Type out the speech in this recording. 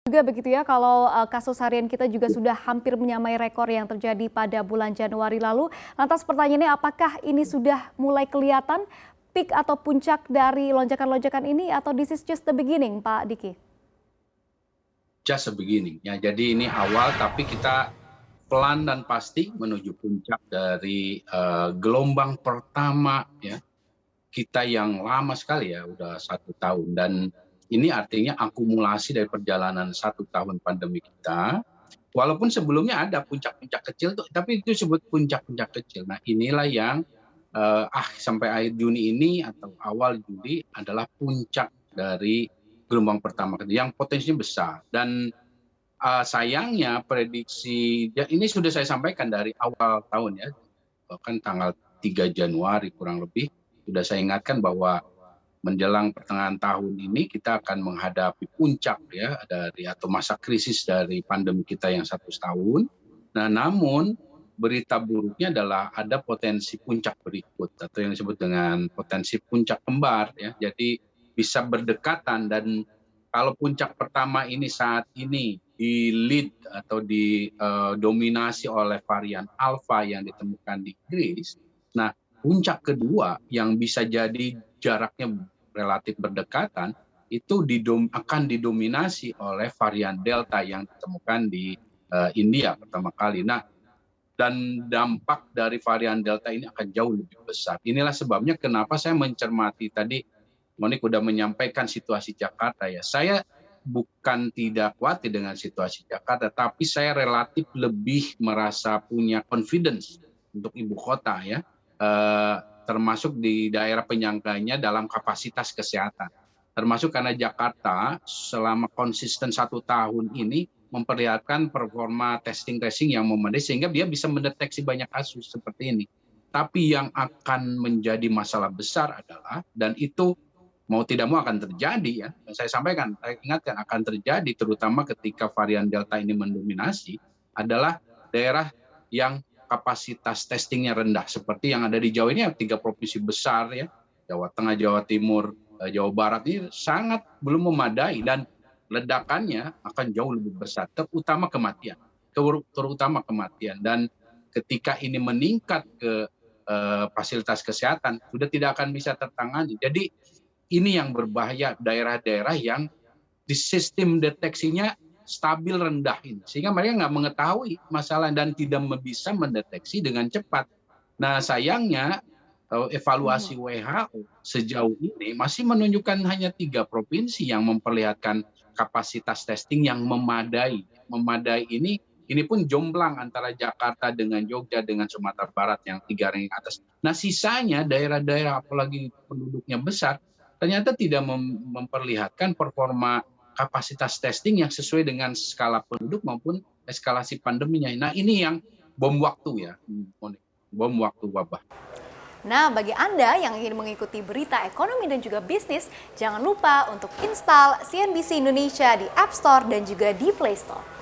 Juga begitu ya, kalau kasus harian kita juga sudah hampir menyamai rekor yang terjadi pada bulan Januari lalu. Lantas pertanyaannya, apakah ini sudah mulai kelihatan peak atau puncak dari lonjakan-lonjakan ini, atau this is just the beginning, Pak Diki? Just a beginning ya. Jadi ini awal, tapi kita pelan dan pasti menuju puncak dari gelombang pertama ya, kita yang lama sekali ya, udah 1 tahun. Dan ini artinya akumulasi dari perjalanan 1 tahun pandemi kita. Walaupun sebelumnya ada puncak-puncak kecil tuh, tapi itu disebut puncak-puncak kecil. Nah inilah yang sampai akhir Juni ini atau awal Juli adalah puncak dari gelombang pertama yang potensinya besar. Dan sayangnya prediksi ya, ini sudah saya sampaikan dari awal tahun ya, bahkan tanggal 3 Januari kurang lebih sudah saya ingatkan bahwa menjelang pertengahan tahun ini kita akan menghadapi puncak ya dari atau masa krisis dari pandemi kita yang 1 tahun. Nah, namun berita buruknya adalah ada potensi puncak berikut atau yang disebut dengan potensi puncak kembar ya. Jadi bisa berdekatan, dan kalau puncak pertama ini saat ini di-lead atau didominasi oleh varian Alpha yang ditemukan di Inggris. Nah, puncak kedua yang bisa jadi jaraknya relatif berdekatan itu akan didominasi oleh varian Delta yang ditemukan di India pertama kali. Nah, dan dampak dari varian Delta ini akan jauh lebih besar. Inilah sebabnya kenapa saya mencermati tadi, Monik udah menyampaikan situasi Jakarta ya. Saya bukan tidak khawatir dengan situasi Jakarta, tapi saya relatif lebih merasa punya confidence untuk ibu kota ya, termasuk di daerah penyangganya dalam kapasitas kesehatan. Termasuk karena Jakarta selama konsisten 1 tahun ini memperlihatkan performa testing tracing yang memadai sehingga dia bisa mendeteksi banyak kasus seperti ini. Tapi yang akan menjadi masalah besar adalah, dan itu mau tidak mau akan terjadi ya, saya sampaikan, saya ingatkan akan terjadi terutama ketika varian Delta ini mendominasi, adalah daerah yang kapasitas testingnya rendah seperti yang ada di Jawa ini, 3 provinsi besar ya, Jawa Tengah, Jawa Timur, Jawa Barat ini sangat belum memadai, dan ledakannya akan jauh lebih besar, terutama kematian. Dan ketika ini meningkat ke fasilitas kesehatan, sudah tidak akan bisa tertangani. Jadi ini yang berbahaya, daerah-daerah yang di sistem deteksinya stabil rendah ini, sehingga mereka nggak mengetahui masalah dan tidak bisa mendeteksi dengan cepat. Nah sayangnya evaluasi WHO sejauh ini masih menunjukkan hanya 3 provinsi yang memperlihatkan kapasitas testing yang memadai. Memadai ini pun jomplang antara Jakarta dengan Jogja dengan Sumatera Barat yang 3 ranking atas. Nah sisanya daerah-daerah apalagi penduduknya besar ternyata tidak memperlihatkan performa kapasitas testing yang sesuai dengan skala penduduk maupun eskalasi pandeminya. Nah ini yang bom waktu ya, bom waktu wabah. Nah, bagi Anda yang ingin mengikuti berita ekonomi dan juga bisnis, jangan lupa untuk install CNBC Indonesia di App Store dan juga di Play Store.